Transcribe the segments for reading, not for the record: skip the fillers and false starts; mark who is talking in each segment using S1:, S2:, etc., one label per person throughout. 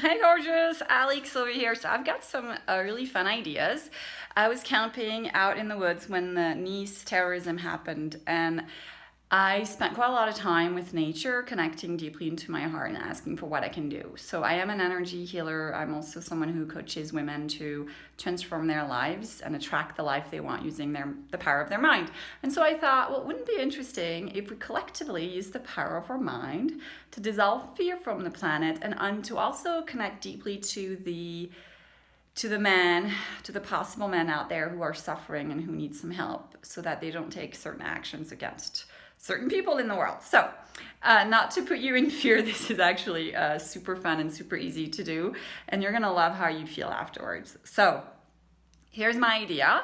S1: Hi, gorgeous. Alex over here. So I've got some really fun ideas. I was camping out in the woods when the Nice terrorism happened, and I spent quite a lot of time with nature, connecting deeply into my heart and asking for what I can do. So I am an energy healer. I'm also someone who coaches women to transform their lives and attract the life they want using the power of their mind. And so I thought, well, wouldn't it be interesting if we collectively use the power of our mind to dissolve fear from the planet and to also connect deeply to the men, to the possible men out there who are suffering and who need some help so that they don't take certain actions against certain people in the world. So, not to put you in fear, this is actually super fun and super easy to do, and you're gonna love how you feel afterwards. So, here's my idea.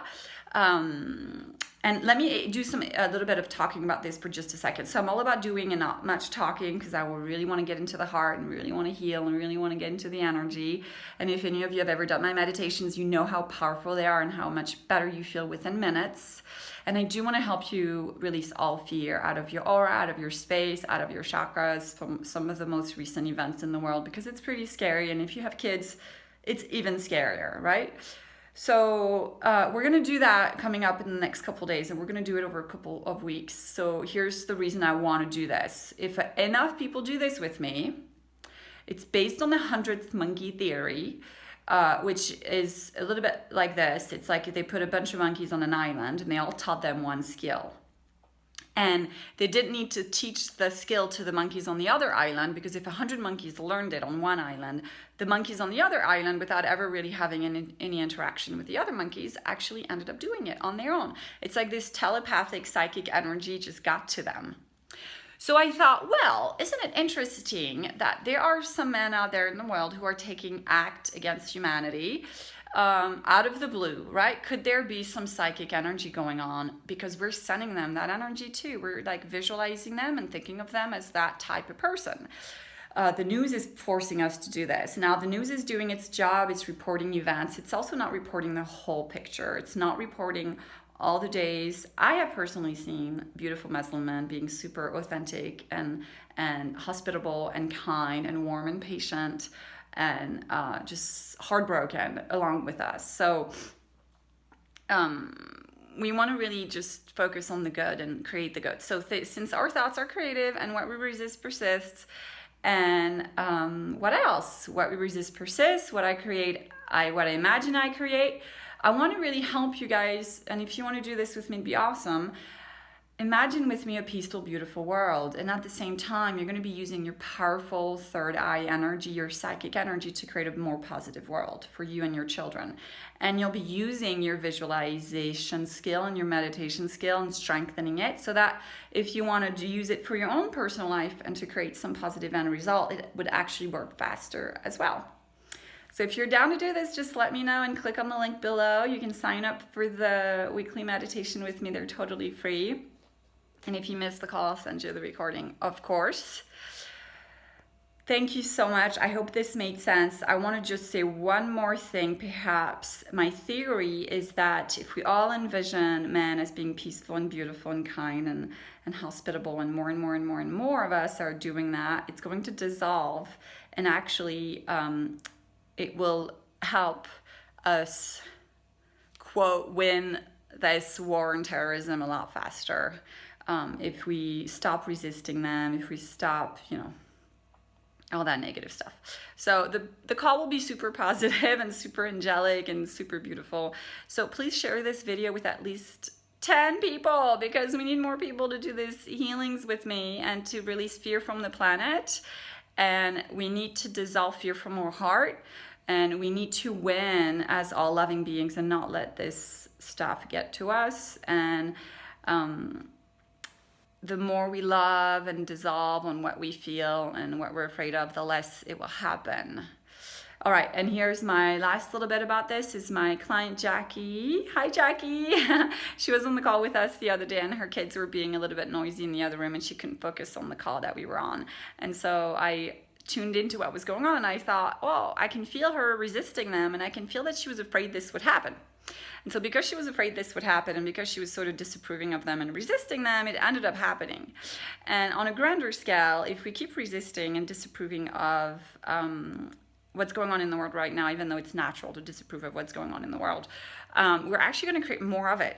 S1: And let me do a little bit of talking about this for just a second. So I'm all about doing and not much talking because I will really want to get into the heart and really want to heal and really want to get into the energy. And if any of you have ever done my meditations, you know how powerful they are and how much better you feel within minutes. And I do want to help you release all fear out of your aura, out of your space, out of your chakras from some of the most recent events in the world because it's pretty scary. And if you have kids, it's even scarier, right? So we're going to do that coming up in the next couple of days, and we're going to do it over a couple of weeks. So here's the reason I want to do this. If enough people do this with me, it's based on the 100th monkey theory, which is a little bit like this. It's like they put a bunch of monkeys on an island and they all taught them one skill. And they didn't need to teach the skill to the monkeys on the other island because if 100 monkeys learned it on one island, the monkeys on the other island, without ever really having any interaction with the other monkeys, actually ended up doing it on their own. It's like this telepathic psychic energy just got to them. So I thought, well, isn't it interesting that there are some men out there in the world who are taking act against humanity out of the blue, right? Could there be some psychic energy going on because we're sending them that energy too? We're like visualizing them and thinking of them as that type of person. The news is forcing us to do this. Now, the news is doing its job. It's reporting events. It's also not reporting the whole picture. It's not reporting all the days. I have personally seen beautiful Muslim men being super authentic and hospitable and kind and warm and patient and just heartbroken along with us. So we want to really just focus on the good and create the good. So since our thoughts are creative and what we resist persists, and what else? What we resist persists. What I create, what I imagine I create. I want to really help you guys, and if you want to do this with me, it'd be awesome. Imagine with me a peaceful, beautiful world, and at the same time, you're going to be using your powerful third eye energy, your psychic energy, to create a more positive world for you and your children. And you'll be using your visualization skill and your meditation skill and strengthening it so that if you wanted to use it for your own personal life and to create some positive end result, it would actually work faster as well. So if you're down to do this, just let me know and click on the link below. You can sign up for the weekly meditation with me. They're totally free. And if you missed the call, I'll send you the recording, of course. Thank you so much. I hope this made sense. I want to just say one more thing, perhaps. My theory is that if we all envision men as being peaceful and beautiful and kind and hospitable, and more and more and more and more of us are doing that, it's going to dissolve. And actually, it will help us, quote, win this war on terrorism a lot faster. If we stop resisting them, if we stop, all that negative stuff. So the call will be super positive and super angelic and super beautiful. So please share this video with at least 10 people because we need more people to do these healings with me and to release fear from the planet. And we need to dissolve fear from our heart. And we need to win as all loving beings and not let this stuff get to us. And the more we love and dissolve on what we feel and what we're afraid of, the less it will happen. All right, and here's my last little bit about this is my client, Jackie. Hi, Jackie. She was on the call with us the other day, and her kids were being a little bit noisy in the other room, and she couldn't focus on the call that we were on. And so I tuned into what was going on, and I thought, oh, I can feel her resisting them, and I can feel that she was afraid this would happen. And so because she was afraid this would happen and because she was sort of disapproving of them and resisting them, it ended up happening. And on a grander scale, if we keep resisting and disapproving of what's going on in the world right now, even though it's natural to disapprove of what's going on in the world, we're actually going to create more of it.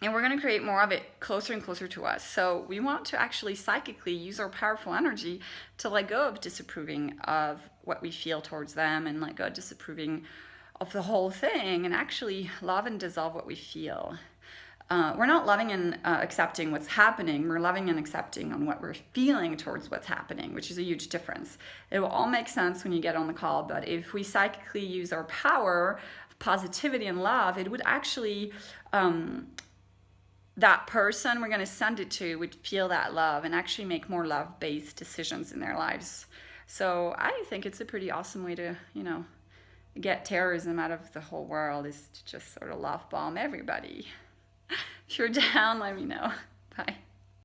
S1: And we're going to create more of it closer and closer to us. So we want to actually psychically use our powerful energy to let go of disapproving of what we feel towards them, and let go of disapproving of the whole thing, and actually love and dissolve what we feel. We're not loving and accepting what's happening. We're loving and accepting on what we're feeling towards what's happening, which is a huge difference. It will all make sense when you get on the call, but if we psychically use our power of positivity and love, it would actually... that person we're going to send it to would feel that love and actually make more love-based decisions in their lives. So I think it's a pretty awesome way to, get terrorism out of the whole world, is to just sort of love bomb everybody. If you're down, let me know. Bye.